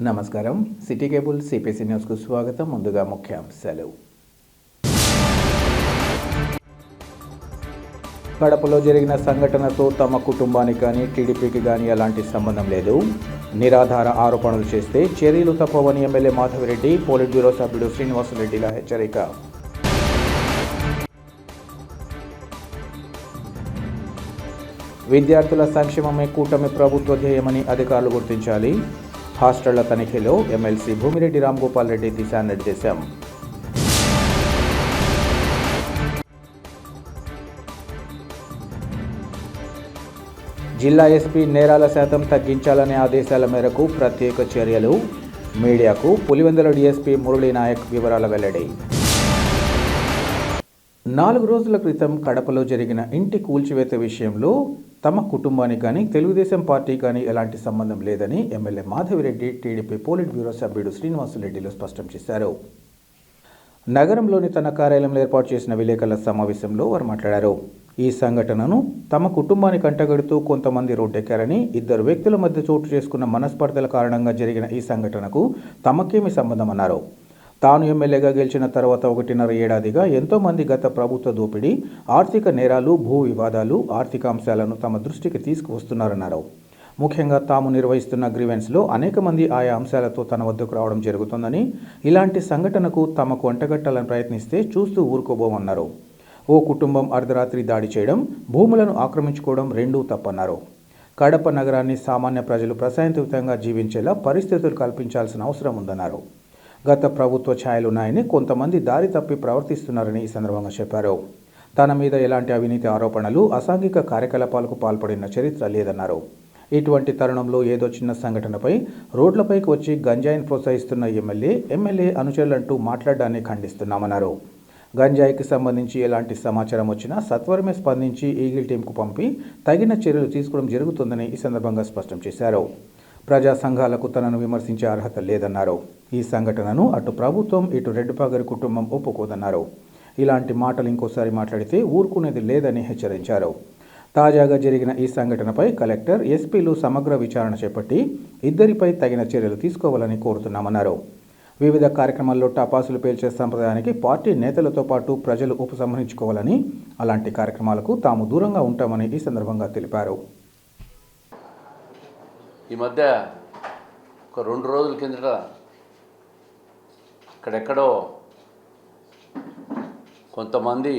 నమస్కారం. City cable CPC న్యూస్కు స్వాగతం. ముందుగా ముఖ్యాంశాలు. కడపలో జరిగిన సంఘటనతో తమ కుటుంబానికి కానీ టీడీపీకి కానీ ఎలాంటి సంబంధం లేదు. నిరాధార ఆరోపణలు చేస్తే చర్యలు తప్పవని ఎమ్మెల్యే మాధవిరెడ్డి, పోలిట్ బ్యూరో సభ్యుడు శ్రీనివాసరెడ్డిల హెచ్చరిక. విద్యార్థుల సంక్షేమమే కూటమి ప్రభుత్వ ధ్యేయమని అధికారులు గుర్తించాలి. హాస్టళ్ల తనిఖీలో ఎమ్మెల్సీ భూమిరెడ్డి రామ్గోపాల్ రెడ్డి దిశానిర్దేశం. జిల్లా ఎస్పీ నేరాల శాతం తగ్గించాలనే ఆదేశాల మేరకు ప్రత్యేక చర్యలు. మీడియాకు పులివెందుల డీఎస్పీ మురళీ నాయక్ వివరాల వెల్లడి. 4 రోజుల క్రితం కడపలో జరిగిన ఇంటి కూల్చివేత విషయంలో తమ కుటుంబానికి కానీ తెలుగుదేశం పార్టీ కానీ ఎలాంటి సంబంధం లేదని MLA Madhavi Reddy, TDP polit bureau సభ్యుడు శ్రీనివాసరెడ్డిలు స్పష్టం చేశారు. నగరంలోని తన కార్యాలయంలో ఏర్పాటు చేసిన విలేకరుల సమావేశంలో వారు మాట్లాడారు. ఈ సంఘటనను తమ కుటుంబానికి అంటగడుతూ కొంతమంది రోడ్డెక్కారని, 2 వ్యక్తుల మధ్య చోటు చేసుకున్న మనస్పర్ధల కారణంగా జరిగిన ఈ సంఘటనకు తమకేమి సంబంధం అన్నారు. తాను ఎమ్మెల్యేగా గెలిచిన తర్వాత 1.5 ఏడాదిగా ఎంతోమంది గత ప్రభుత్వ దోపిడీ, ఆర్థిక నేరాలు, భూ వివాదాలు, ఆర్థిక అంశాలను తమ దృష్టికి తీసుకువస్తున్నారన్నారు. ముఖ్యంగా తాము నిర్వహిస్తున్న గ్రీవెన్స్లో అనేక మంది ఆయా అంశాలతో తన వద్దకు రావడం జరుగుతుందని, ఇలాంటి సంఘటనకు తమకు అంటగట్టాలని ప్రయత్నిస్తే చూస్తూ ఊరుకోబోమన్నారు. ఓ కుటుంబం అర్ధరాత్రి దాడి చేయడం, భూములను ఆక్రమించుకోవడం రెండూ తప్పన్నారు. కడప నగరాన్ని సామాన్య ప్రజలు ప్రశాంతయుతంగా జీవించేలా పరిస్థితులు కల్పించాల్సిన అవసరం ఉందన్నారు. గత ప్రభుత్వ ఛాయలున్నాయని కొంతమంది దారి తప్పి ప్రవర్తిస్తున్నారని ఈ సందర్భంగా చెప్పారు. తన మీద ఎలాంటి అవినీతి ఆరోపణలు, అసాంఘిక కార్యకలాపాలకు పాల్పడిన చరిత్ర లేదన్నారు. ఇటువంటి తరుణంలో ఏదో చిన్న సంఘటనపై రోడ్లపైకి వచ్చి గంజాయిని ప్రోత్సహిస్తున్న ఎమ్మెల్యే అనుచరులంటూ మాట్లాడడాన్ని ఖండిస్తున్నామన్నారు. గంజాయికి సంబంధించి ఎలాంటి సమాచారం వచ్చినా సత్వరమే స్పందించి ఈగిల్ టీంకు పంపి తగిన చర్యలు తీసుకోవడం జరుగుతుందని ఈ సందర్భంగా స్పష్టం చేశారు. ప్రజా సంఘాలకు తనను విమర్శించే అర్హత లేదన్నారు. ఈ సంఘటనను అటు ప్రభుత్వం, ఇటు రెడ్డిపాగరి కుటుంబం ఒప్పుకోదన్నారు. ఇలాంటి మాటలు ఇంకోసారి మాట్లాడితే ఊరుకునేది లేదని హెచ్చరించారు. తాజాగా జరిగిన ఈ సంఘటనపై కలెక్టర్, ఎస్పీలు సమగ్ర విచారణ చేపట్టి 2 తగిన చర్యలు తీసుకోవాలని కోరుతున్నామన్నారు. వివిధ కార్యక్రమాల్లో టపాసులు పేల్చే సంప్రదాయానికి పార్టీ నేతలతో పాటు ప్రజలు ఉపసంహరించుకోవాలని, అలాంటి కార్యక్రమాలకు తాము దూరంగా ఉంటామని ఈ సందర్భంగా తెలిపారు. ఈ మధ్య ఒక 2 రోజుల కిందట ఇక్కడెక్కడో కొంతమంది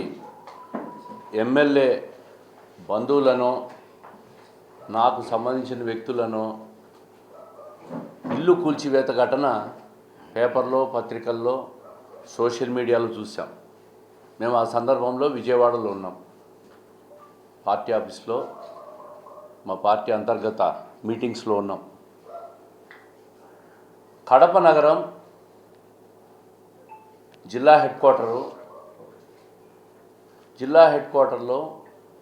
ఎమ్మెల్యే బంధువులను, నాకు సంబంధించిన వ్యక్తులను ఇల్లు కూల్చివేత ఘటన పేపర్లో, పత్రికల్లో, సోషల్ మీడియాలో చూసాం. మేము ఆ సందర్భంలో విజయవాడలో ఉన్నాం. పార్టీ ఆఫీస్లో మా పార్టీ అంతర్గత మీటింగ్స్లో ఉన్నాం. కడప నగరం జిల్లా హెడ్ క్వార్టర్లో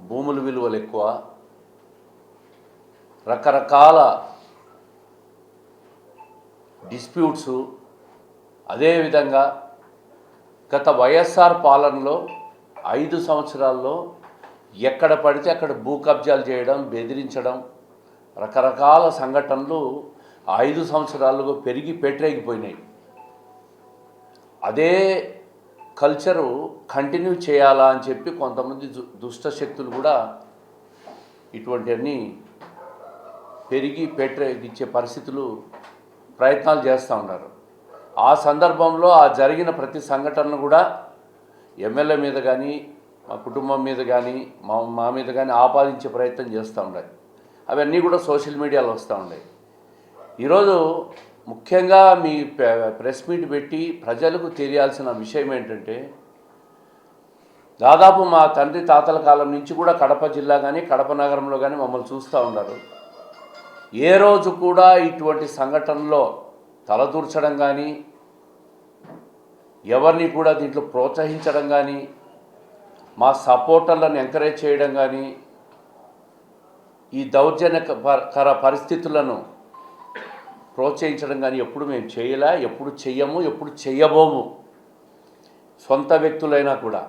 భూముల విలువలు ఎక్కువ, రకరకాల డిస్ప్యూట్సు. అదేవిధంగా గత వైఎస్ఆర్ పాలనలో 5 సంవత్సరాల్లో ఎక్కడ పడితే అక్కడ భూ కబ్జాలు చేయడం, బెదిరించడం, రకరకాల సంఘటనలు 5 సంవత్సరాలుగా పెరిగి పెట్టరేగిపోయినాయి. అదే కల్చరు కంటిన్యూ చేయాలా అని చెప్పి కొంతమంది దుష్ట శక్తులు కూడా ఇటువంటివన్నీ పెరిగి పెట్టరేగిచ్చే పరిస్థితులు, ప్రయత్నాలు చేస్తూ ఉన్నారు. ఆ సందర్భంలో ఆ జరిగిన ప్రతి సంఘటనను కూడా ఎమ్మెల్యే మీద కానీ, మా కుటుంబం మీద కానీ, మా మీద కానీ ఆపాదించే ప్రయత్నం చేస్తూ ఉండాలి. అవన్నీ కూడా సోషల్ మీడియాలో వస్తూ ఉన్నాయి. ఈరోజు ముఖ్యంగా మీ ప్రెస్ మీట్ పెట్టి ప్రజలకు తెలియాల్సిన విషయం ఏంటంటే, దాదాపు మా తండ్రి తాతల కాలం నుంచి కూడా కడప జిల్లా కానీ, కడప నగరంలో కానీ మమ్మల్ని చూస్తూ ఉన్నారు. ఏ రోజు కూడా ఇటువంటి సంఘటనలో తలదూర్చడం కానీ, ఎవరిని కూడా దీంట్లో ప్రోత్సహించడం కానీ, మా సపోర్టర్లను ఎంకరేజ్ చేయడం కానీ, ఈ దౌర్జన్యకర పరిస్థితులను ప్రోత్సహించడం కానీ ఎప్పుడు మేము చేయలే, ఎప్పుడు చెయ్యము, ఎప్పుడు చెయ్యబోము. సొంత వ్యక్తులైనా కూడా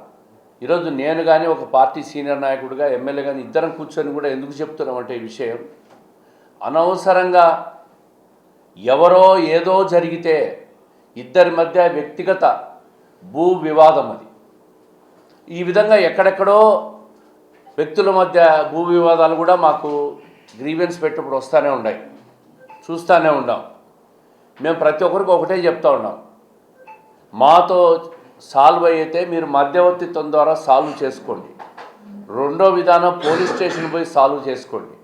ఈరోజు నేను కానీ ఒక పార్టీ సీనియర్ నాయకుడిగా, ఎమ్మెల్యే కానీ ఇద్దరం కూర్చొని కూడా ఎందుకు చెప్తున్నామంటే ఈ విషయం అనవసరంగా ఎవరో ఏదో జరిగితే ఇద్దరి మధ్య వ్యక్తిగత భూ వివాదం అది. ఈ విధంగా ఎక్కడెక్కడో వ్యక్తుల మధ్య భూ వివాదాలు కూడా మాకు గ్రీవెన్స్ పెట్టినప్పుడు వస్తూనే ఉన్నాయి, చూస్తూనే ఉన్నాం. మేము ప్రతి ఒక్కరికి ఒకటే చెప్తా ఉన్నాం, మాతో సాల్వ్ అయితే మీరు మధ్యవర్తిత్వం ద్వారా సాల్వ్ చేసుకోండి. రెండో విధానం పోలీస్ స్టేషన్ పోయి సాల్వ్ చేసుకోండి.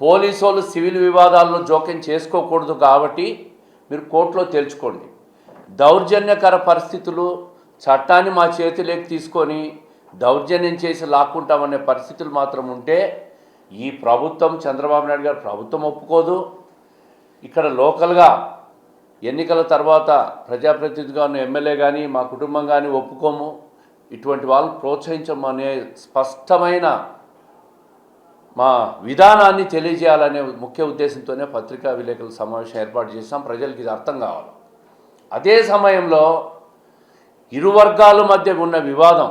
పోలీసు వాళ్ళు సివిల్ వివాదాల్లో జోక్యం చేసుకోకూడదు కాబట్టి మీరు కోర్టులో తేల్చుకోండి. దౌర్జన్యకర పరిస్థితులు చట్టాన్ని మా చేతిలోకి తీసుకొని దౌర్జన్యం చేసి లాక్కుంటామనే పరిస్థితులు మాత్రం ఉంటే ఈ ప్రభుత్వం, చంద్రబాబు నాయుడు గారు ప్రభుత్వం ఒప్పుకోదు. ఇక్కడ లోకల్గా ఎన్నికల తర్వాత ప్రజాప్రతినిధిగా ఉన్న ఎమ్మెల్యే కానీ మా కుటుంబం కానీ ఒప్పుకోము. ఇటువంటి వాళ్ళని ప్రోత్సహించమనే స్పష్టమైన మా విధానాన్ని తెలియజేయాలనే ముఖ్య ఉద్దేశంతోనే పత్రికా విలేకరుల సమావేశం ఏర్పాటు చేస్తాం. ప్రజలకు ఇది అర్థం కావాలి. అదే సమయంలో ఇరు వర్గాల మధ్య ఉన్న వివాదం,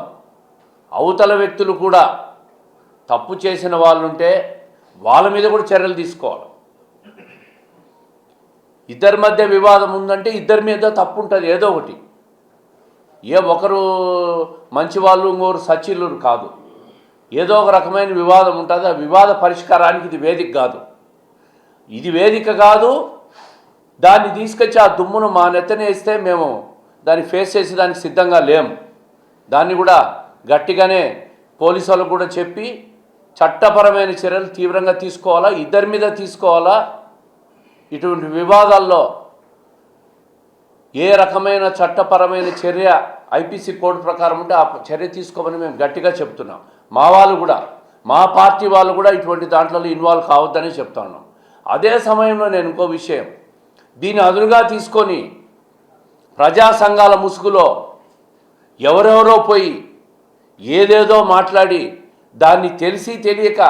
అవతల వ్యక్తులు కూడా తప్పు చేసిన వాళ్ళు ఉంటే వాళ్ళ మీద కూడా చర్యలు తీసుకోవాలి. ఇద్దరి మధ్య వివాదం ఉందంటే ఇద్దరి మీద తప్పు ఉంటుంది ఏదో ఒకటి. ఒకరు మంచి వాళ్ళు ఇంకోరు సచ్చిలు కాదు, ఏదో ఒక రకమైన వివాదం ఉంటుంది. ఆ వివాద పరిష్కారానికి ఇది వేదిక కాదు. ఇది వేదిక కాదు. దాన్ని తీసుకొచ్చి ఆ దుమ్మును మా నెత్తనేస్తే మేము దాన్ని ఫేస్ చేసి దానికి సిద్ధంగా లేము. దాన్ని కూడా గట్టిగానే పోలీసు వాళ్ళకు కూడా చెప్పి చట్టపరమైన చర్యలు తీవ్రంగా తీసుకోవాలా, ఇద్దరి మీద తీసుకోవాలా. ఇటువంటి వివాదాల్లో ఏ రకమైన చట్టపరమైన చర్య ఐపీసీ కోడ్ ప్రకారం ఉంటే ఆ చర్య తీసుకోమని మేము గట్టిగా చెప్తున్నాం. మా వాళ్ళు కూడా, మా పార్టీ వాళ్ళు కూడా ఇటువంటి దాంట్లో ఇన్వాల్వ్ కావద్దని చెప్తా ఉన్నాం. అదే సమయంలో నేను ఇంకో విషయం, దీన్ని అదునుగా తీసుకొని ప్రజా సంఘాల ముసుగులో ఎవరెవరో పోయి ఏదేదో మాట్లాడి దాన్ని తెలిసి తెలియక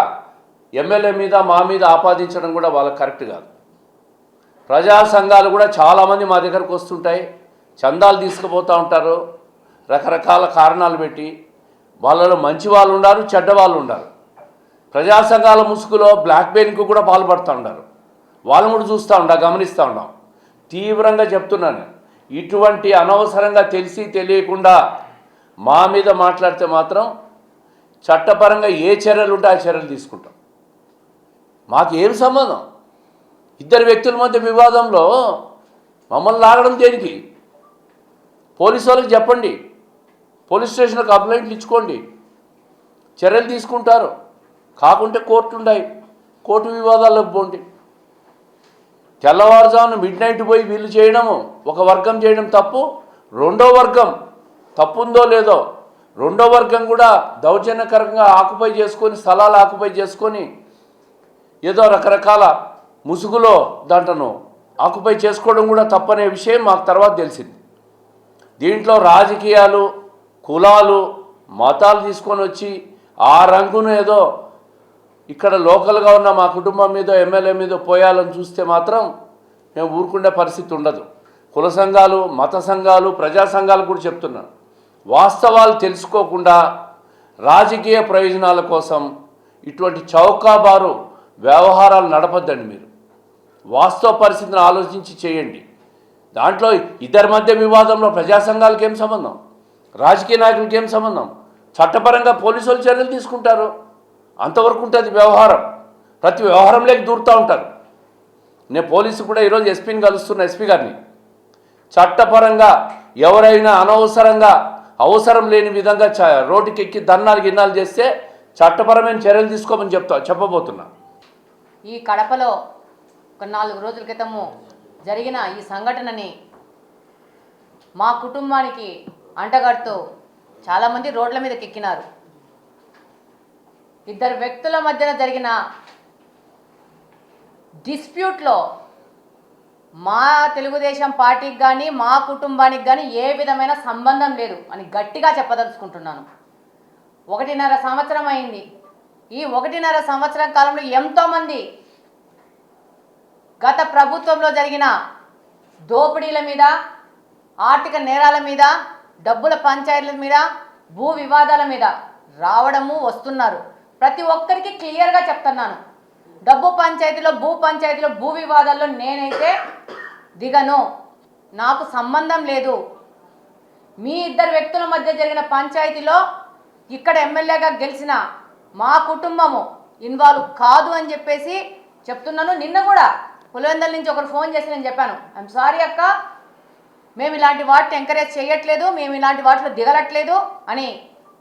ఎమ్మెల్యే మీద మా మీద ఆపాదించడం కూడా వాళ్ళకి కరెక్ట్ కాదు. ప్రజా సంఘాలు కూడా చాలామంది మా దగ్గరకు వస్తుంటాయి, చందాలు తీసుకుపోతూ ఉంటారు, రకరకాల కారణాలు పెట్టి. వాళ్ళలో మంచి వాళ్ళు ఉన్నారు, చెడ్డ వాళ్ళు ఉన్నారు. ప్రజా సంఘాల ముసుగులో బ్లాక్మెయిలింగ్కు కూడా పాల్పడుతూ ఉన్నారు. వాళ్ళని కూడా చూస్తూ ఉంటాం, గమనిస్తూ ఉన్నాం. తీవ్రంగా చెప్తున్నాను, ఇటువంటి అనవసరంగా తెలిసి తెలియకుండా మా మీద మాట్లాడితే మాత్రం చట్టపరంగా ఏ చర్యలు ఉంటే ఆ చర్యలు తీసుకుంటాం. మాకు ఏం సంబంధం? ఇద్దరు వ్యక్తుల మధ్య వివాదంలో మమ్మల్ని లాగడం దేనికి? పోలీసు వాళ్ళకి చెప్పండి, పోలీస్ స్టేషన్లో కంప్లైంట్లు ఇచ్చుకోండి, చర్యలు తీసుకుంటారు. కాకుంటే కోర్టు ఉన్నాయి, కోర్టు వివాదాల్లోకి పోండి. తెల్లవారుజామున మిడ్నైట్ పోయి వీళ్ళు చేయడము, ఒక వర్గం చేయడం తప్పు. రెండో వర్గం తప్పు ఉందో లేదో, రెండో వర్గం కూడా దౌర్జన్యకరంగా ఆక్యుపై చేసుకొని, స్థలాలు ఆక్యుపై చేసుకొని ఏదో రకరకాల ముసుగులో దాంట్లను ఆక్యుపై చేసుకోవడం కూడా తప్పనే విషయం మాకు తర్వాత తెలిసింది. దీంట్లో రాజకీయాలు, కులాలు, మతాలు తీసుకొని వచ్చి ఆ రంగును ఏదో ఇక్కడ లోకల్గా ఉన్న మా కుటుంబం మీద, ఎమ్మెల్యే మీద పోయాలని చూస్తే మాత్రం మేము ఊరుకునే పరిస్థితి ఉండదు. కుల సంఘాలు, మత సంఘాలు, ప్రజా సంఘాలు కూడా చెప్తున్నాను, వాస్తవాలు తెలుసుకోకుండా రాజకీయ ప్రయోజనాల కోసం ఇటువంటి చౌకాబారు వ్యవహారాలు నడపద్దండి. మీరు వాస్తవ పరిస్థితిని ఆలోచించి చేయండి. దాంట్లో ఇద్దరి మధ్య వివాదంలో ప్రజా సంఘాలకు ఏం సంబంధం, రాజకీయ నాయకులకి ఏం సంబంధం? చట్టపరంగా పోలీసు వాళ్ళు చర్యలు తీసుకుంటారు, అంతవరకు ఉంటుంది వ్యవహారం. ప్రతి వ్యవహారంలోకి దూరుతూ ఉంటారు. నేను పోలీసు కూడా ఈరోజు ఎస్పీని కలుస్తున్న, ఎస్పీ గారిని. చట్టపరంగా ఎవరైనా అనవసరంగా అవసరం లేని విధంగా రోడ్డుకి ఎక్కి దన్నాలు గిన్నాలు చేస్తే చట్టపరమైన చర్యలు తీసుకోమని చెప్పబోతున్నా. ఈ కడపలో ఒక 4 రోజుల క్రితము జరిగిన ఈ సంఘటనని మా కుటుంబానికి అంటగడుతూ చాలామంది రోడ్ల మీదకి ఎక్కినారు. ఇద్దరు వ్యక్తుల మధ్యన జరిగిన డిస్ప్యూట్లో మా తెలుగుదేశం పార్టీకి కానీ మా కుటుంబానికి కానీ ఏ విధమైన సంబంధం లేదు అని గట్టిగా చెప్పదలుచుకుంటున్నాను. 1.5 సంవత్సరం అయింది. ఈ 1.5 సంవత్సరం కాలంలో ఎంతోమంది గత ప్రభుత్వంలో జరిగిన దోపిడీల మీద, ఆర్థిక నేరాల మీద, డబ్బుల పంచాయతీల మీద, భూ వివాదాల మీద రావడము, వస్తున్నారు. ప్రతి ఒక్కరికి క్లియర్గా చెప్తున్నాను, డబ్బు పంచాయతీలో, భూ పంచాయతీలో, భూ వివాదాల్లో నేనైతే దిగను, నాకు సంబంధం లేదు. మీ ఇద్దరు వ్యక్తుల మధ్య జరిగిన పంచాయతీలో ఇక్కడ ఎమ్మెల్యేగా గెలిచిన మా కుటుంబము ఇన్వాల్వ్ కాదు అని చెప్పేసి చెప్తున్నాను. నిన్న కూడా పులివెందుల నుంచి ఒకరు ఫోన్ చేసి నేను చెప్పాను, ఐఎమ్ సారీ అక్క, మేము ఇలాంటి వాటిని ఎంకరేజ్ చేయట్లేదు, మేము ఇలాంటి వాటిలో దిగలట్లేదు అని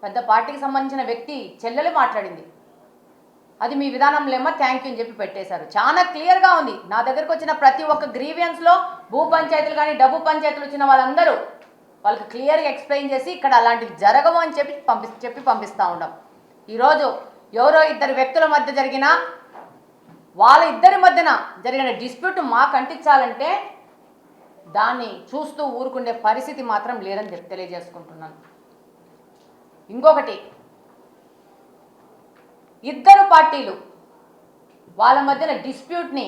పెద్ద పార్టీకి సంబంధించిన వ్యక్తి చెల్లెలు మాట్లాడింది. అది మీ విధానంలేమో థ్యాంక్ యూ అని చెప్పి పెట్టేశారు. చాలా క్లియర్గా ఉంది. నా దగ్గరకు వచ్చిన ప్రతి ఒక్క గ్రీవియన్స్లో భూ పంచాయతీలు కానీ డబ్బు పంచాయతీలు వచ్చిన వాళ్ళందరూ వాళ్ళకి క్లియర్గా ఎక్స్ప్లెయిన్ చేసి ఇక్కడ అలాంటివి జరగవు అని చెప్పి పంపిస్తూ ఉంటాం. ఈరోజు ఎవరో ఇద్దరు వ్యక్తుల మధ్య జరిగిన వాళ్ళ ఇద్దరి మధ్యన జరిగిన డిస్ప్యూట్ మాకు అంటించాలంటే దాన్ని చూస్తూ ఊరుకుండే పరిస్థితి మాత్రం లేదని చెప్పి తెలియజేసుకుంటున్నాను. ఇంకొకటి, ఇద్దరు పార్టీలు వాళ్ళ మధ్యన డిస్ప్యూట్ని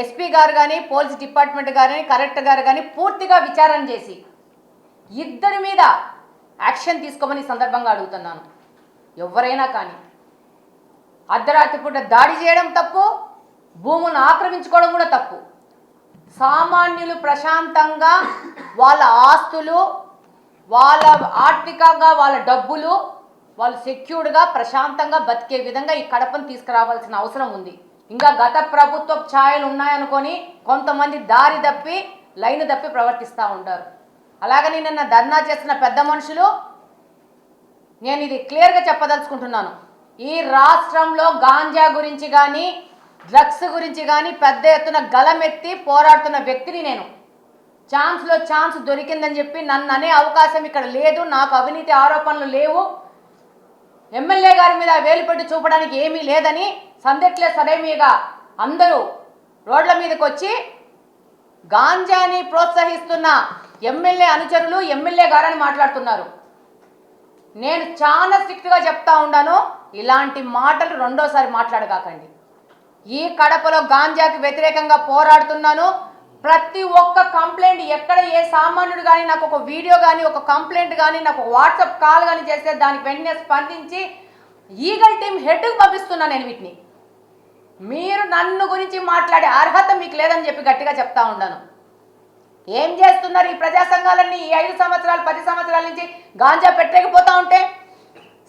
ఎస్పీ గారు కానీ పోలీస్ డిపార్ట్మెంట్ కానీ కలెక్టర్ గారు కానీ పూర్తిగా విచారణ చేసి ఇద్దరి మీద యాక్షన్ తీసుకోమని సందర్భంగా అడుగుతున్నాను. ఎవరైనా కానీ అర్ధరాత్రి పూట దాడి చేయడం తప్పు, భూములను ఆక్రమించుకోవడం కూడా తప్పు. సామాన్యులు ప్రశాంతంగా వాళ్ళ ఆస్తులు, వాళ్ళ ఆర్థికంగా వాళ్ళ డబ్బులు వాళ్ళు సెక్యూర్డ్గా ప్రశాంతంగా బతికే విధంగా ఈ కడపను తీసుకురావాల్సిన అవసరం ఉంది. ఇంకా గత ప్రభుత్వ ఛాయలు ఉన్నాయనుకొని కొంతమంది దారి తప్పి లైన్ తప్పి ప్రవర్తిస్తూ ఉంటారు. అలాగని నిన్న ధర్నా చేస్తున్న పెద్ద మనుషులు, నేను ఇది క్లియర్గా చెప్పదలుచుకుంటున్నాను, ఈ రాష్ట్రంలో గాంజా గురించి కానీ డ్రగ్స్ గురించి కానీ పెద్ద ఎత్తున గలమెత్తి పోరాడుతున్న వ్యక్తిని నేను. ఛాన్స్లో ఛాన్స్ దొరికిందని చెప్పి నన్ను అనే అవకాశం ఇక్కడ లేదు. నాకు అవినీతి ఆరోపణలు లేవు, ఎమ్మెల్యే గారి మీద వేలు పెట్టి చూపడానికి ఏమీ లేదని సందెట్లే సడేమీగా అందరూ రోడ్ల మీదకి వచ్చి గాంజాని ప్రోత్సహిస్తున్న ఎమ్మెల్యే అనుచరులు ఎమ్మెల్యే గారని మాట్లాడుతున్నారు. నేను చాలా స్ట్రిక్ట్గా చెప్తా ఉన్నాను, ఇలాంటి మాటలు రెండోసారి మాట్లాడగాకండి. ఈ కడపలో గాంజాకి వ్యతిరేకంగా పోరాడుతున్నాను. ప్రతి ఒక్క కంప్లైంట్, ఎక్కడ ఏ సామాన్యుడు కానీ నాకు ఒక వీడియో కానీ ఒక కంప్లైంట్ కానీ నాకు వాట్సాప్ కాల్ కానీ చేస్తే దానికి వెంటనే స్పందించి ఈగల్ టీమ్ హెడ్కి పంపిస్తున్నాను నేను వీటిని. మీరు నన్ను గురించి మాట్లాడే అర్హత మీకు లేదని చెప్పి గట్టిగా చెప్తా ఉన్నాను. ఏం చేస్తున్నారు ఈ ప్రజా సంఘాలన్నీ? ఈ 5 సంవత్సరాలు 10 సంవత్సరాల నుంచి గాంజా పెట్టలేకపోతా ఉంటే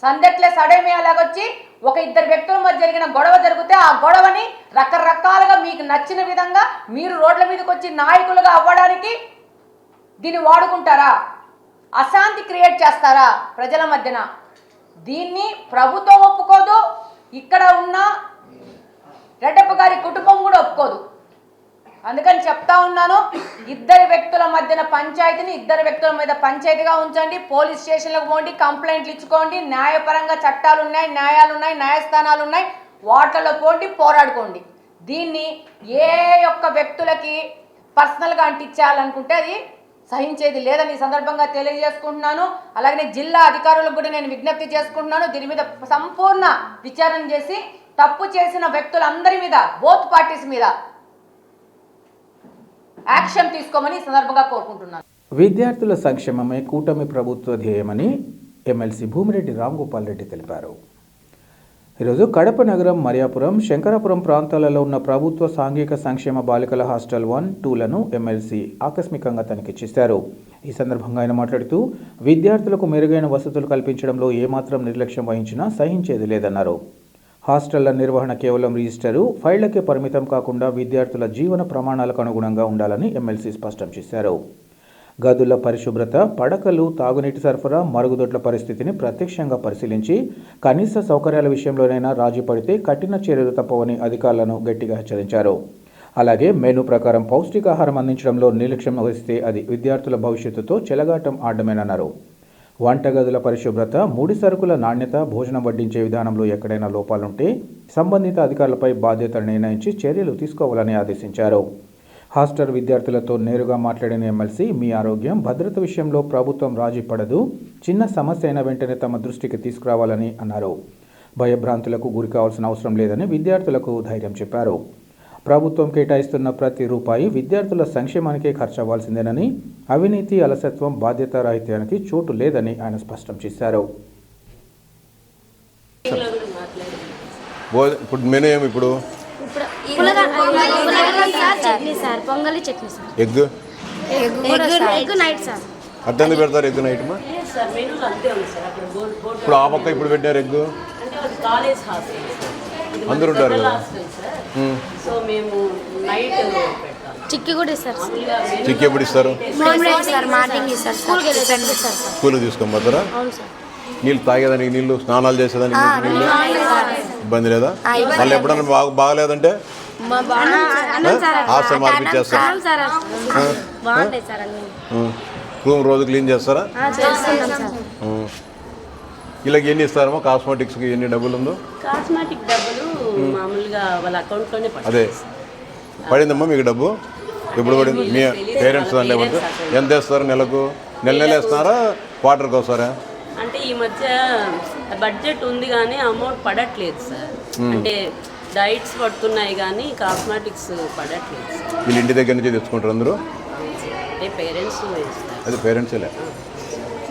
సందెట్లే సడేమే అలాగొచ్చి ఒక ఇద్దరు వ్యక్తుల మధ్య జరిగిన గొడవ జరిగితే ఆ గొడవని రకరకాలుగా మీకు నచ్చిన విధంగా మీరు రోడ్ల మీదకి వచ్చి నాయకులుగా అవ్వడానికి దీన్ని వాడుకుంటారా? అశాంతి క్రియేట్ చేస్తారా ప్రజల మధ్యన? దీన్ని ప్రభుత్వం ఒప్పుకోదు, ఇక్కడ ఉన్న రెడ్డప్ప గారి కుటుంబం కూడా ఒప్పుకోదు. అందుకని చెప్తా ఉన్నాను, ఇద్దరు వ్యక్తుల మధ్యన పంచాయతీని ఇద్దరు వ్యక్తుల మీద పంచాయతీగా ఉంచండి. పోలీస్ స్టేషన్లకు పోండి, కంప్లైంట్లు ఇచ్చుకోండి. న్యాయపరంగా చట్టాలు ఉన్నాయి, న్యాయాలు ఉన్నాయి, న్యాయస్థానాలు ఉన్నాయి, వాటిల్లో పోండి, పోరాడుకోండి. దీన్ని ఏ ఒక్క వ్యక్తులకి పర్సనల్గా అంటించాలనుకుంటే అది సహించేది లేదని ఈ సందర్భంగా తెలియజేసుకుంటున్నాను. అలాగే జిల్లా అధికారులకు కూడా నేను విజ్ఞప్తి చేసుకుంటున్నాను, దీని మీద సంపూర్ణ విచారణ చేసి తప్పు చేసిన వ్యక్తులందరి మీద, బోత్ పార్టీస్ మీద యాక్షన్ తీసుకోమని ఈ సందర్భంగా కోరుకుంటున్నాను. విద్యార్థుల సంక్షేమమే కూటమి ప్రభుత్వ ధ్యేయమని ఎమ్మెల్సీ భూమిరెడ్డి రాంగోపాల్ రెడ్డి తెలిపారు. ఈరోజు కడప నగరం, మరియాపురం, శంకరాపురం ప్రాంతాలలో ఉన్న ప్రభుత్వ సాంఘిక సంక్షేమ బాలికల హాస్టల్ 1, 2లను ఎమ్మెల్సీ ఆకస్మికంగా తనిఖీ చేశారు. ఈ సందర్భంగా ఆయన మాట్లాడుతూ విద్యార్థులకు మెరుగైన వసతులు కల్పించడంలో ఏమాత్రం నిర్లక్ష్యం వహించినా సహించేది లేదన్నారు. హాస్టళ్ల నిర్వహణ కేవలం రిజిస్టరు, ఫైళ్లకే పరిమితం కాకుండా విద్యార్థుల జీవన ప్రమాణాలకు అనుగుణంగా ఉండాలని ఎమ్మెల్సీ స్పష్టం చేశారు. గదుల పరిశుభ్రత, పడకలు, తాగునీటి సరఫరా, మరుగుదొడ్ల పరిస్థితిని ప్రత్యక్షంగా పరిశీలించి కనీస సౌకర్యాల విషయంలోనైనా రాజీ పడితే కఠిన చర్యలు తప్పవని అధికారులను గట్టిగా హెచ్చరించారు. అలాగే మెనూ ప్రకారం పౌష్టికాహారం అందించడంలో నిర్లక్ష్యం వహిస్తే అది విద్యార్థుల భవిష్యత్తుతో చెలగాటం ఆడమేనన్నారు. వంటగదుల పరిశుభ్రత, ముడి సరుకుల నాణ్యత, భోజనం వడ్డించే విధానంలో ఎక్కడైనా లోపాలుంటే సంబంధిత అధికారులపై బాధ్యతలు నిర్ణయించి చర్యలు తీసుకోవాలని ఆదేశించారు. హాస్టల్ విద్యార్థులతో నేరుగా మాట్లాడిన ఎమ్మెల్సీ మీ ఆరోగ్యం, భద్రత విషయంలో ప్రభుత్వం రాజీ పడదు, చిన్న సమస్య అయిన వెంటనే తమ దృష్టికి తీసుకురావాలని అన్నారు. భయభ్రాంతులకు గురి కావాల్సిన అవసరం లేదని విద్యార్థులకు ధైర్యం చెప్పారు. ప్రభుత్వం కేటాయిస్తున్న ప్రతి రూపాయి విద్యార్థుల సంక్షేమానికే ఖర్చవ్వాల్సిందేనని, అవినీతి, అలసత్వం, బాధ్యతారాహిత్యానికి చోటు లేదని ఆయన స్పష్టం చేశారు. ఇప్పుడు మెనూ ఏమి ఇప్పుడు పులగన్నం sir, chutney pongal chutney sir. Egg egg night sir. అట్టెందుకు పెడతారు ఎగ్ నైట్ మా? సార్ మెనూలు అంతే ఉంది సార్. అక్కడ బోర్డు ఇప్పుడు ఆ పక్క ఇప్పుడు పెట్టారు ఎగ్. అంటే అది కాలేజ్ హాస్టల్ సార్. ఇది అందరూ ఉంటారు కదా. Hostel sir. సో మేము నైట్ పెడతాం. చిక్కి కూడా ఇస్తారు సార్. మామూలుగా మెనూ చిక్కి ఎప్పుడు ఇస్తారు? Morning sir. మార్నింగ్ ఇస్తారు. స్కూల్కి వెళ్ళేటప్పుడు ఇస్తారు సార్. స్కూల్కి తీసుకొని పోతారా? అవును సార్. నీళ్ళు తాగేదానికి నీళ్ళు, స్నానాలు చేసేదానికి నీళ్ళు ఇబ్బంది లేదా? మళ్ళీ ఎప్పుడన్నా బాగలేదంటే హాస్టల్ మార్పిచ్చేస్తారా? బాగుంటాయి సార్ అన్నీ. రూమ్ రోజు క్లీన్ చేస్తారా? చేస్తున్నాం సార్. వీళ్ళకి ఎన్ని ఇస్తారమ్మా? కాస్మెటిక్స్కి ఎన్ని డబ్బులు ఉందో? కాస్మెటిక్ డబ్బులు మామూలుగా వాళ్ళ అకౌంట్లోనే అదే పడిందమ్మా మీకు డబ్బు? ఎప్పుడు పడింది? మీ పేరెంట్స్ దాంట్లో ఎంత వేస్తారు నెలకు? నెల వేస్తున్నారా క్వార్టర్కి వస్తారా? అంటే ఈ మధ్య బడ్జెట్ ఉంది కానీ అమౌంట్ పడట్లేదు సార్. అంటే డైట్స్ పడుతున్నాయి కానీ కాస్మెటిక్స్ పడట్లేదు సార్. వీళ్ళు ఇంటి దగ్గర నుంచి తెచ్చుకుంటారు అందరూ? అంటే పేరెంట్స్ వేస్తారు. అది పేరెంట్సేలే.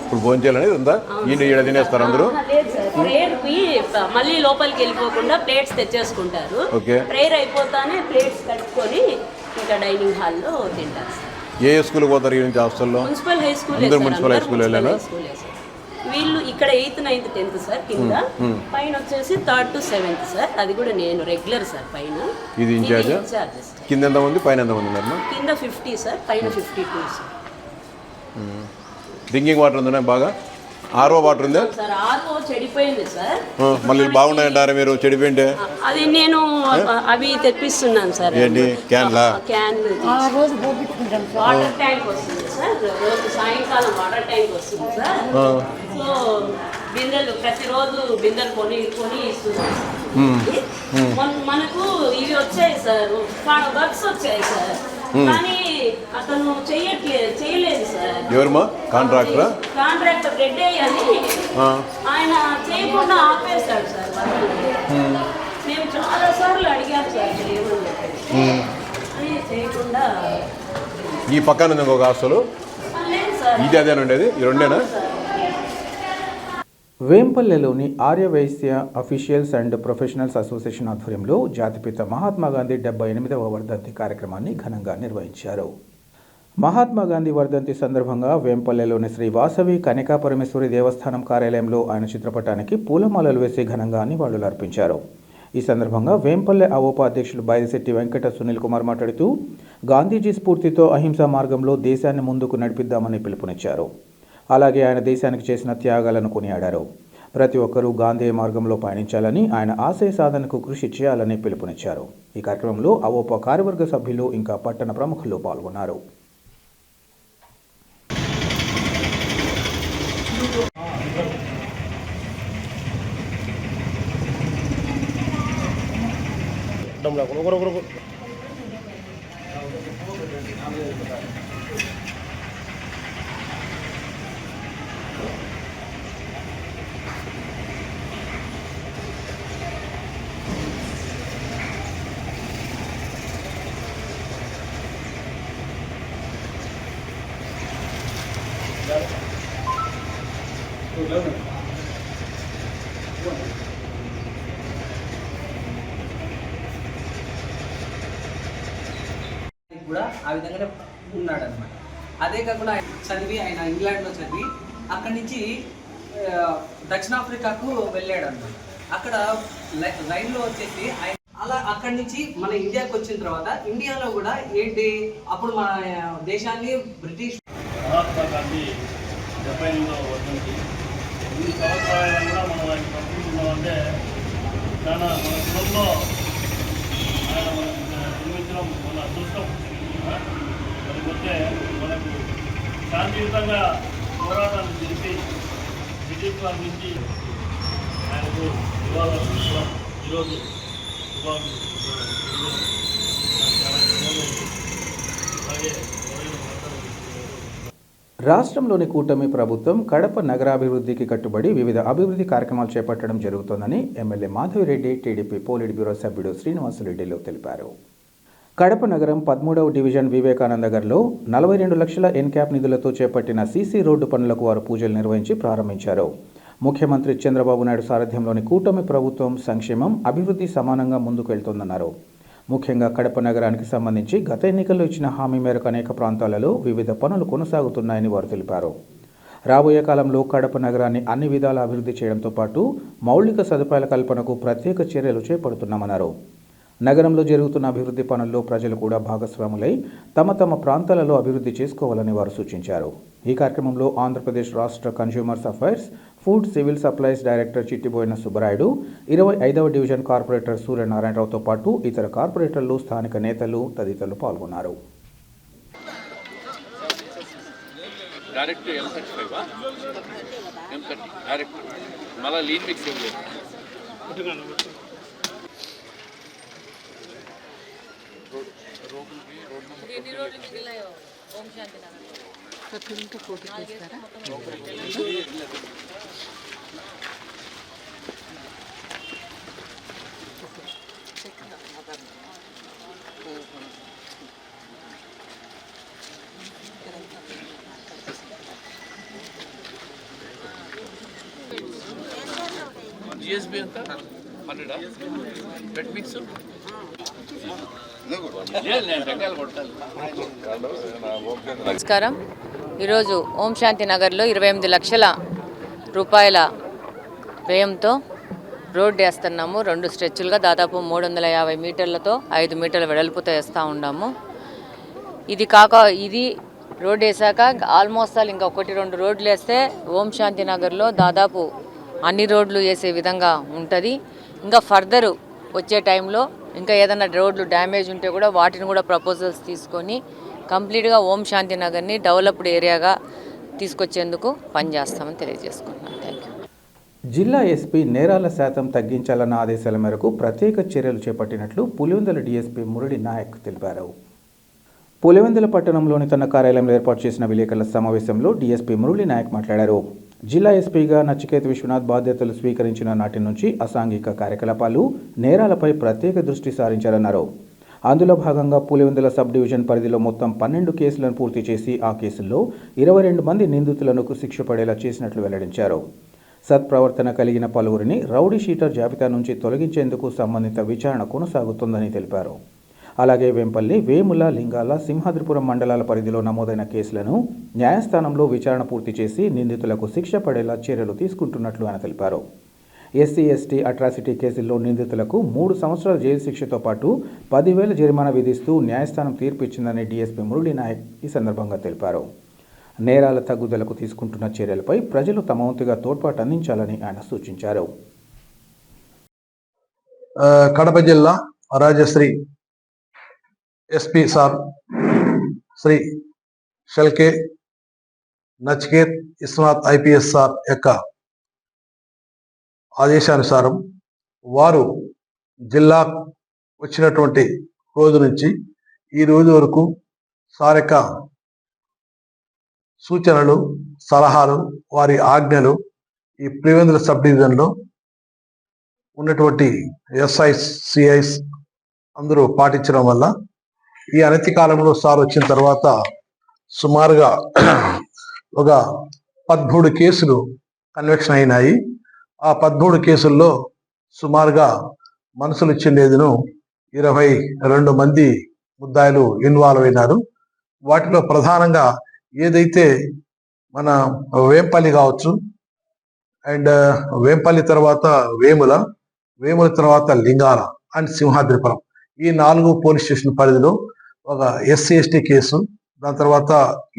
ఇప్పుడు భోజనం చేయాలనేది ఉందా? ఈయన తినేస్తారు అందరూ? లేదు సార్. ప్రేయర్కి మళ్ళీ లోపలికి వెళ్ళిపోకుండా ప్లేట్స్ తెచ్చేసుకుంటారు. ఓకే. ప్రేయర్ అయిపోతానే ప్లేట్స్ కట్టుకొని ఇంకా డైనింగ్ హాల్లో తింటారు సార్. ఏ స్కూల్కి పోతారు ఈ నుంచి హాస్టల్లో? Municipal high school. అందరూ మున్సిపల్ హై స్కూల్ వెళ్ళారా? వీళ్ళు ఇక్కడ 8th, 9th, 10th సార్ కింద. పైన వచ్చేసి 3rd to 7th సార్. అది కూడా నేను రెగ్యులర్ సార్. పైన ఇది ఇన్ఛార్జ్. కింద ఎంత ఉంది, పైన ఎంత ఉంది? కింద 50 సార్, పైన 52 సార్. డ్రింకింగ్ వాటర్ ఉందా బాగా? ఆర్ఓ వాటర్ ఉందా సార్? ఆర్ఓ చెడిపోయింది సార్. మళ్ళీ బాగున్నాయంటారా మీరు? చెడిపోయింటే అది నేను అవి తెప్పిస్తున్నాను సార్. ఏంటి క్యాన్లా? క్యాన్లు వాటర్ ట్యాంక్ వస్తుంది సార్. రోజు సాయంకాలం వాటర్ ట్యాంక్ వస్తుంది సార్. సో బిందెలు ప్రతిరోజు బిందెలు కొని ఇస్తున్నాం సార్. మనకు ఇవి వచ్చాయి సార్, వర్క్స్ వచ్చాయి సార్. కానీ అతను చేయలేదు సార్. ఎవరమ్మా? కాంట్రాక్టరా? కాంట్రాక్టర్ రెడ్డి అని ఆయన చేయకుండా ఆపేశాడు సార్. మేము చాలా సార్లు అడిగాం సార్ చేయమని, అని చేయకుండా. ఈ పక్కన ఉంది ఇంకొక హాస్టల్. లేదు సార్. ఇది అదేనా ఉండేది? ఈ రెండేనా? వేంపల్లెలోని Aryavysya officials and professionals association ఆధ్వర్యంలో జాతిపిత మహాత్మా గాంధీ 78వ వర్ధంతి కార్యక్రమాన్ని ఘనంగా నిర్వహించారు. మహాత్మా గాంధీ వర్ధంతి సందర్భంగా వేంపల్లెలోని శ్రీ వాసవి కనికా పరమేశ్వరి దేవస్థానం కార్యాలయంలో ఆయన చిత్రపటానికి పూలమాలలు వేసి ఘనంగా నివాళులర్పించారు. ఈ సందర్భంగా వేంపల్లె ఉపాధ్యక్షులు బైరిశెట్టి వెంకట సునీల్ కుమార్ మాట్లాడుతూ గాంధీజీ స్ఫూర్తితో అహింసా మార్గంలో దేశాన్ని ముందుకు నడిపిద్దామని పిలుపునిచ్చారు. అలాగే ఆయన దేశానికి చేసిన త్యాగాలను కొనియాడారు. ప్రతి ఒక్కరూ గాంధీ మార్గంలో పయనించాలని, ఆయన ఆశయ సాధనకు కృషి చేయాలని పిలుపునిచ్చారు. ఈ కార్యక్రమంలో అవోపా కార్యవర్గ సభ్యులు ఇంకా పట్టణ ప్రముఖులు పాల్గొన్నారు. కూడా ఆ విధంగానే ఉన్నాడు అనమాట. అదే కాకుండా చదివి ఆయన ఇంగ్లాండ్లో చదివి అక్కడి నుంచి దక్షిణాఫ్రికాకు వెళ్ళాడు అనమాట. అక్కడ లైన్లో వచ్చేసి ఆయన అలా అక్కడి నుంచి మన ఇండియాకి వచ్చిన తర్వాత ఇండియాలో కూడా ఏంటి అప్పుడు మన దేశాన్ని బ్రిటిష్ మహాత్మా గాంధీ 78వ వర్ధంతి. ఈ సంవత్సరాలను కూడా మనం ఆయన పంపించుకున్నామంటే చాలా మన కులంలో ఆయన మనకు జన్మించడం మన అదృష్టం. లేకపోతే మనకు శాంతియుతంగా పోరాటాన్ని చేసి బ్రిటిష్ వారి నుంచి ఆయనకు నివాళులర్పించడం ఈరోజు శుభాలు. అలాగే రాష్ట్రంలోని కూటమి ప్రభుత్వం కడప నగరాభివృద్ధికి కట్టుబడి వివిధ అభివృద్ధి కార్యక్రమాలు చేపట్టడం జరుగుతోందని MLA Madhavi Reddy TDP polit bureau సభ్యుడు శ్రీనివాసరెడ్డిలో తెలిపారు. కడప నగరం 13వ డివిజన్ వివేకానంద నగర్లో 42 లక్షల ఎన్క్యాప్ నిధులతో చేపట్టిన సీసీ రోడ్డు పనులకు వారు పూజలు నిర్వహించి ప్రారంభించారు. ముఖ్యమంత్రి చంద్రబాబు నాయుడు సారథ్యంలోని కూటమి ప్రభుత్వం సంక్షేమం, అభివృద్ధి సమానంగా ముందుకు వెళ్తోందన్నారు. ముఖ్యంగా కడప నగరానికి సంబంధించి గత ఎన్నికల్లో ఇచ్చిన హామీ మేరకు అనేక ప్రాంతాలలో వివిధ పనులు కొనసాగుతున్నాయని వారు తెలిపారు. రాబోయే కాలంలో కడప నగరాన్ని అన్ని విధాలా అభివృద్ధి చేయడంతో పాటు మౌలిక సదుపాయాల కల్పనకు ప్రత్యేక చర్యలు చేపడుతున్నామన్నారు. నగరంలో జరుగుతున్న అభివృద్ధి పనుల్లో ప్రజలు కూడా భాగస్వాములై తమ తమ ప్రాంతాలలో అభివృద్ధి చేసుకోవాలని వారు సూచించారు. ఈ కార్యక్రమంలో ఆంధ్రప్రదేశ్ రాష్ట్ర consumers affairs, food civil supplies director Chittiboina Subbarayudu, 25వ డివిజన్ కార్పొరేటర్ సూర్యనారాయణరావుతో పాటు ఇతర కార్పొరేటర్లు, స్థానిక నేతలు తదితరులు పాల్గొన్నారు. జిఎస్బి ఎంత 100 బెట్ మిక్స్ నమస్కారం. ఈరోజు ఓం శాంతి నగర్లో 28 లక్షల రూపాయల వ్యయంతో రోడ్డు వేస్తున్నాము. 2 స్ట్రెచ్లుగా దాదాపు 350 మీటర్లతో 5 మీటర్ల వెడల్పుతో వేస్తూ ఉన్నాము. ఇది రోడ్డు వేసాక ఆల్మోస్ట్ ఇంకా 1-2 రోడ్లు వేస్తే ఓం శాంతి నగర్లో దాదాపు అన్ని రోడ్లు వేసే విధంగా ఉంటుంది. ఇంకా ఫర్దర్ వచ్చే టైంలో ఇంకా ఏదైనా రోడ్లు డ్యామేజ్ ఉంటే కూడా వాటిని కూడా ప్రపోజల్స్ తీసుకొని కంప్లీట్గా ఓం శాంతి నగర్ని డెవలప్డ్ ఏరియాగా తీసుకొచ్చేందుకు పనిచేస్తామని తెలియజేసుకుంటున్నాను. Thank you. జిల్లా ఎస్పీ నేరాల శాతం తగ్గించాలన్న ఆదేశాల మేరకు ప్రత్యేక చర్యలు చేపట్టినట్లు పులివెందుల డీఎస్పీ మురళి నాయక్ తెలిపారు. పులివెందుల పట్టణంలోని తన కార్యాలయంలో ఏర్పాటు చేసిన విలేకరుల సమావేశంలో డీఎస్పీ మురళి నాయక్ మాట్లాడారు. జిల్లా ఎస్పీగా నచికేత్ విశ్వనాథ్ బాధ్యతలు స్వీకరించిన నాటి నుంచి అసాంఘిక కార్యకలాపాలు, నేరాలపై ప్రత్యేక దృష్టి సారించారన్నారు. అందులో భాగంగా పులివెందుల సబ్ డివిజన్ పరిధిలో మొత్తం 12 కేసులను పూర్తి చేసి ఆ కేసుల్లో 22 మంది నిందితులను శిక్ష పడేలా చేసినట్లు వెల్లడించారు. సత్ప్రవర్తన కలిగిన పలువురిని రౌడీ షీటర్ జాబితా నుంచి తొలగించేందుకు సంబంధిత విచారణ కొనసాగుతుందని తెలిపారు. అలాగే వెంపల్లి, వేముల, లింగాల, సింహాద్రిపురం మండలాల పరిధిలో నమోదైన కేసులను న్యాయస్థానంలో విచారణ పూర్తి చేసి నిందితులకు శిక్ష పడేలా చర్యలు తీసుకుంటున్నట్లు ఆయన తెలిపారు. ఎస్సీ, ఎస్టీ అట్రాసిటీ కేసుల్లో నిందితులకు 3 సంవత్సరాల జైలు శిక్షతో పాటు 10,000 జరిమానా విధిస్తూ న్యాయస్థానం తీర్పు ఇచ్చిందని డీఎస్పీ మురళి నాయక్ ఈ సందర్భంగా తెలిపారు. నేరాల తగ్గుదలకు తీసుకుంటున్న చర్యలపై ప్రజలు తమ వంతుగా తోడ్పాటు అందించాలని ఆయన సూచించారు. కడప జిల్లా Rajashri SP sir Shri Shelke Nachiket Vishwanath IPS sir యొక్క ఆదేశానుసారం వారు జిల్లా వచ్చినటువంటి రోజు నుంచి ఈ రోజు వరకు సార్ యొక్క సూచనలు, సలహాలు, వారి ఆజ్ఞలు ఈ పులివెందుల సబ్ డివిజన్లో ఉన్నటువంటి ఎస్ఐస్, సిఐస్ అందరూ పాటించడం వల్ల ఈ అనతి కాలంలో సార్ వచ్చిన తర్వాత సుమారుగా ఒక 13 కేసులు కన్విక్షన్ అయినాయి. ఆ 13 కేసుల్లో సుమారుగా మనసులు ఇచ్చిండేదిను 22 మంది ముద్దాయిలు ఇన్వాల్వ్ అయినారు. వాటిలో ప్రధానంగా ఏదైతే మన వేంపల్లి కావచ్చు, అండ్ వేంపల్లి తర్వాత వేముల తర్వాత లింగాల అండ్ సింహాద్రిపురం, ఈ 4 పోలీస్ స్టేషన్ పరిధిలో ఒక ఎస్సీ ఎస్టీ కేసు, దాని తర్వాత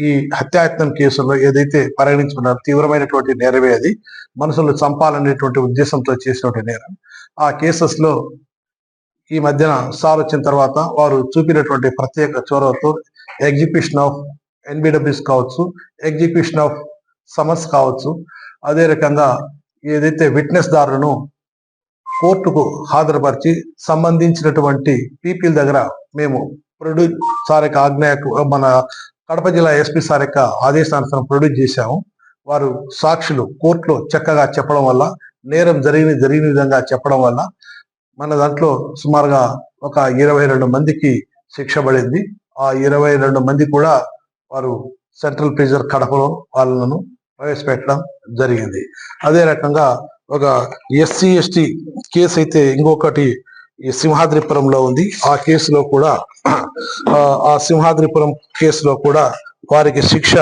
ఈ హత్యాయత్నం కేసుల్లో ఏదైతే పరిగణించుకున్నారో తీవ్రమైనటువంటి నేరమే, అది మనుషులు చంపాలనేటువంటి ఉద్దేశంతో చేసినటువంటి నేరం. ఆ కేసెస్ లో ఈ మధ్యన సార్ వచ్చిన తర్వాత వారు చూపినటువంటి ప్రత్యేక చొరవతో ఎగ్జిక్యూషన్ ఆఫ్ ఎన్బిడబ్ల్యూస్ కావచ్చు, ఎగ్జిక్యూషన్ ఆఫ్ సమన్స్ కావచ్చు, అదే రకంగా ఏదైతే విట్నెస్ దారులను కోర్టుకు హాజరుపరిచి సంబంధించినటువంటి పీపీల దగ్గర మేము ప్రొడ్యూస్ సార్ యొక్క ఆజ్ఞకు మన కడప జిల్లా ఎస్పీ సార్ యొక్క ఆదేశానుసారం ప్రొడ్యూస్ చేశాము. వారు సాక్షులు కోర్టులో చక్కగా చెప్పడం వల్ల, నేరం జరిగిన విధంగా చెప్పడం వల్ల మన దాంట్లో సుమారుగా ఒక 22 మందికి శిక్ష పడింది. ఆ 22 మంది కూడా వారు సెంట్రల్ ప్రిజన్ కడపలో వాళ్ళను ప్రవేశపెట్టడం జరిగింది. అదే రకంగా ఒక ఎస్సీ ఎస్టీ కేసు అయితే ఇంకొకటి ఈ సింహాద్రిపురంలో ఉంది. ఆ కేసులో కూడా ఆ సింహాద్రిపురం కేసులో కూడా వారికి శిక్ష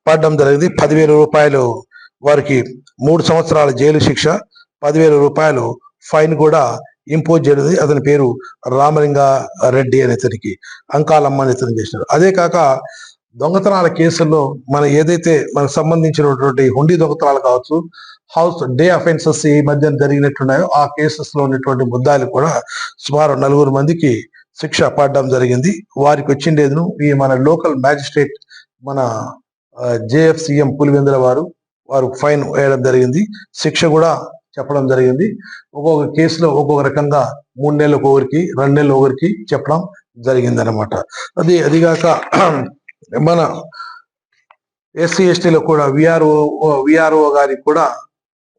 పడడం జరిగింది. 10,000 రూపాయలు వారికి 3 సంవత్సరాల జైలు శిక్ష, 10,000 రూపాయలు ఫైన్ కూడా ఇంపోజ్ చేయడం. అతని పేరు రామలింగారెడ్డి అనే అతనికి, అంకాలమ్మ అని అతను చేసినారు. అదే కాక దొంగతనాల కేసుల్లో ఏదైతే మనకు సంబంధించినటువంటి హుండీ దొంగతనాలు కావచ్చు, హౌస్ డే అఫెన్సెస్ ఈ మధ్య జరిగినట్టున్నాయో ఆ కేసెస్ లో ఉన్నటువంటి ముద్దాయిలు కూడా సుమారు 4 మందికి శిక్ష పడడం జరిగింది. వారికి వచ్చిండేది ఈ మన లోకల్ మ్యాజిస్ట్రేట్ మన జేఎఫ్సిఎం పులివెందుల వారు ఫైన్ వేయడం జరిగింది. శిక్ష కూడా చెప్పడం జరిగింది. ఒక్కొక్క కేసులో ఒక్కొక్క రకంగా 3 నెలలు ఒకరికి, 2 నెలలు ఒకరికి చెప్పడం జరిగింది అనమాట. అదిగాక మన ఎస్సీ ఎస్టీలో కూడా విఆర్ఓ గారికి కూడా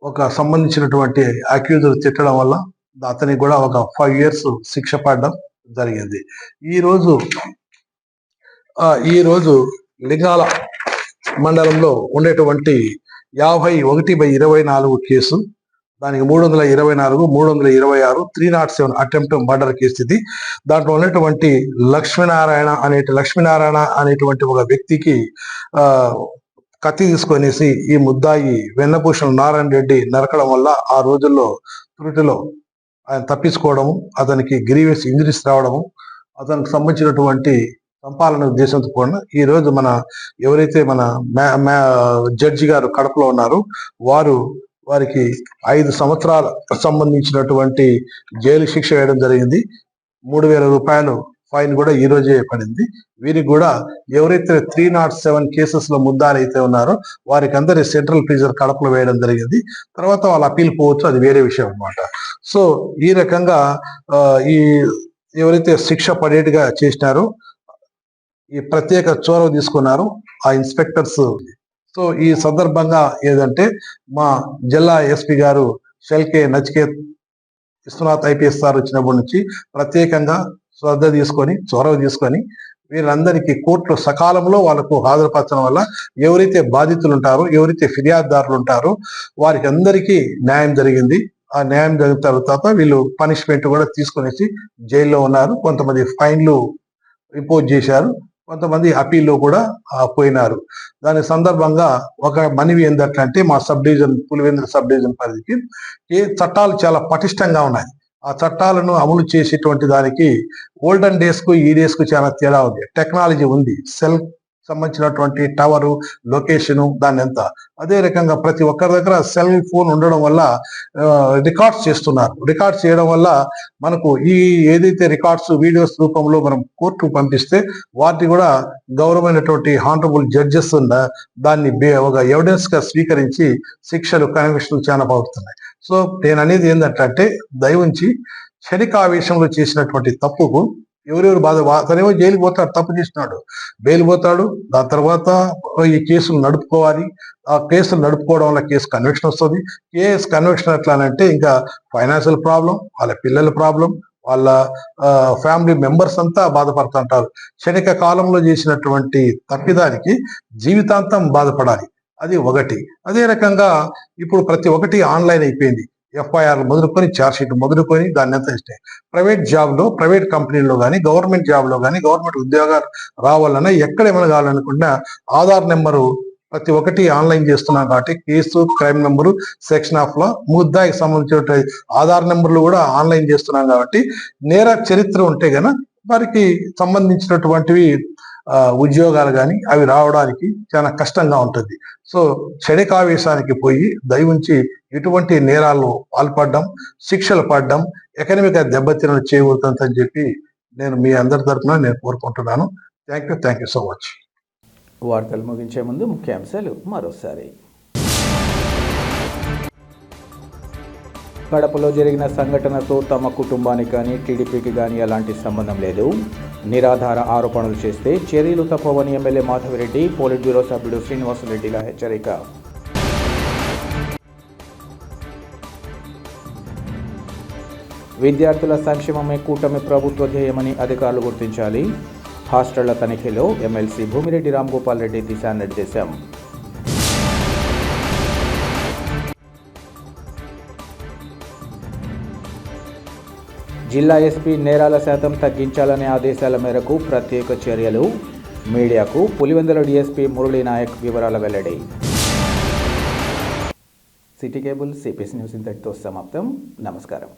ఒక సంబంధించినటువంటి అక్యూజర్ తిట్టడం వల్ల అతనికి కూడా ఒక 5 years శిక్ష పడడం జరిగింది. ఈరోజు లింగాల మండలంలో ఉండేటువంటి 51/24 కేసు, దానికి 324, 326, 307 అటెంప్ట్ మర్డర్ కేసు ఇది. దాంట్లో ఉన్నటువంటి లక్ష్మీనారాయణ అనేటువంటి ఒక వ్యక్తికి కత్తి తీసుకొనేసి ఈ ముద్దాయి వెన్నభూషణ్ నారాయణ రెడ్డి నరకడం వల్ల ఆ రోజుల్లో త్రుటిలో ఆయన తప్పించుకోవడము, అతనికి గ్రీవియస్ ఇంజరీస్ రావడము, అతనికి సంబంధించినటువంటి సంపాలన ఉద్దేశంతో కూడా ఈ రోజు ఎవరైతే మన జడ్జి గారు కడపలో ఉన్నారో వారికి 5 సంవత్సరాల సంబంధించినటువంటి జైలు శిక్ష వేయడం జరిగింది. 3,000 రూపాయలు ఫైన్ కూడా ఈ రోజే పడింది. వీరికి కూడా ఎవరైతే 307 కేసెస్ లో ముద్దాలు అయితే ఉన్నారో వారికి అందరి సెంట్రల్ ప్రిజన్ కడపలో వేయడం జరిగింది. తర్వాత వాళ్ళు అప్పీల్ పోవచ్చు, అది వేరే విషయం అన్నమాట. సో ఈ రకంగా ఈ ఎవరైతే శిక్ష పడేట్టుగా చేసినారో, ఈ ప్రత్యేక చొరవ తీసుకున్నారు ఆ ఇన్స్పెక్టర్స్. సో ఈ సందర్భంగా ఏదంటే మా జిల్లా ఎస్పీ గారు షెల్కే నచికేత్ విశ్వనాథ్ ఐపీఎస్ సార్ వచ్చినప్పటి నుంచి ప్రత్యేకంగా శ్రద్ధ తీసుకొని, చొరవ తీసుకొని వీళ్ళందరికీ కోర్టులో సకాలంలో వాళ్ళకు హాజరుపరచడం వల్ల ఎవరైతే బాధితులు ఉంటారో, ఎవరైతే ఫిర్యాదుదారులు ఉంటారో వారికి అందరికీ న్యాయం జరిగింది. ఆ న్యాయం జరిగిన తర్వాత వీళ్ళు పనిష్మెంట్ కూడా తీసుకొనేసి జైల్లో ఉన్నారు. కొంతమంది ఫైన్లు ఇంపోజ్ చేశారు, కొంతమంది అప్పీల్లో కూడా పోయినారు. దాని సందర్భంగా ఒక మనవి ఏంటంటే మా పులివెందుల సబ్ డివిజన్ పరిధికి చట్టాలు చాలా పటిష్టంగా ఉన్నాయి. ఆ చట్టాలను అమలు చేసేటువంటి దానికి ఓల్డెన్ డేస్ కు ఈ డేస్ కు చాలా తేడా ఉంది. టెక్నాలజీ ఉంది, సెల్ సంబంధించినటువంటి టవరు, లొకేషను, దాన్ని ఎంత. అదే రకంగా ప్రతి ఒక్కరి దగ్గర సెల్ ఫోన్ ఉండడం వల్ల రికార్డ్స్ చేస్తున్నారు. రికార్డ్స్ చేయడం వల్ల మనకు ఈ ఏదైతే రికార్డ్స్ వీడియోస్ రూపంలో మనం కోర్టుకు పంపిస్తే వాటిని కూడా గౌరవమైనటువంటి హానరబుల్ జడ్జెస్ దాన్ని ఒక ఎవిడెన్స్ గా స్వీకరించి శిక్షలు, కన్విక్షన్లు చాలా పడుతున్నాయి. సో నేను అనేది ఏంటంటే దయవుంచి క్షణికావేశంలో చేసినటువంటి తప్పుకు ఎవరెవరు అతనేమో జైలుకి పోతాడు, తప్పు చేసినాడు, బెయిల్ పోతాడు. దాని తర్వాత ఈ కేసులు నడుపుకోవాలి. ఆ కేసులు నడుపుకోవడం వల్ల కేసు కన్విక్షన్ వస్తుంది. కేసు కన్విక్షన్ ఎట్లా అంటే ఇంకా ఫైనాన్షియల్ ప్రాబ్లం, వాళ్ళ పిల్లల ప్రాబ్లం, వాళ్ళ ఫ్యామిలీ మెంబర్స్ అంతా బాధపడుతుంటారు. క్షణిక కాలంలో చేసినటువంటి తప్పిదానికి జీవితాంతం బాధపడాలి. అది ఒకటి. అదే రకంగా ఇప్పుడు ప్రతి ఒక్కటి ఆన్లైన్ అయిపోయింది. ఎఫ్ఐఆర్ మొదలుకొని, ఛార్జ్షీట్ మొదలుకొని, దాన్ని ఎంత ఇస్తే ప్రైవేట్ జాబ్లో, ప్రైవేట్ కంపెనీలో కానీ, గవర్నమెంట్ జాబ్లో కానీ, గవర్నమెంట్ ఉద్యోగాలు రావాలన్నా ఎక్కడ ఏమైనా కావాలనుకున్నా ఆధార్ నెంబరు ప్రతి ఒక్కటి ఆన్లైన్ చేస్తున్నాం కాబట్టి case, crime number, section of law, ముద్దాయికి సంబంధించిన ఆధార్ నెంబర్లు కూడా ఆన్లైన్ చేస్తున్నాం కాబట్టి నేర చరిత్ర ఉంటే గన వారికి సంబంధించినటువంటివి ఉద్యోగాలు కానీ అవి రావడానికి చాలా కష్టంగా ఉంటుంది. సో క్షణికావేశానికి పోయి దయవుంచి ఎటువంటి నేరాలు పాల్పడడం, శిక్షలు పడడం, ఎకనమిక్ దెబ్బతినడం చేయకూడదని చెప్పి నేను మీ అందరి తరఫున నేను కోరుకుంటున్నాను. Thank you so much. వార్తలు ముగించే ముందు ముఖ్యాంశాలు మరోసారి. కడపలో జరిగిన సంఘటనతో తమ కుటుంబానికి కానీ, టీడీపీకి కానీ ఎలాంటి సంబంధం లేదు. నిరాధార ఆరోపణలు చేస్తే చర్యలు తప్పవని ఎమ్మెల్యే మాధవిరెడ్డి, పోలిట్ బ్యూరో సభ్యుడు శ్రీనివాసులరెడ్డిల హెచ్చరిక. విద్యార్థుల సంక్షేమమే కూటమి ప్రభుత్వ ధ్యేయమని అధికారులు గుర్తించాలి. హాస్టళ్ల తనిఖీలో ఎమ్మెల్సీ భూమిరెడ్డి రామ్గోపాల్ రెడ్డి దిశానిర్దేశం. జిల్లా ఎస్పీ నేరాల శాతం తగ్గించాలనే ఆదేశాల మేరకు ప్రత్యేక చర్యలు. మీడియాకు పులివెందుల డీఎస్పీ మురళీ నాయక్ వివరాల వెల్లడి. సిటీ కేబుల్ సిపిఎస్ న్యూస్ ఇంతటితో సమాప్తం. నమస్కారం.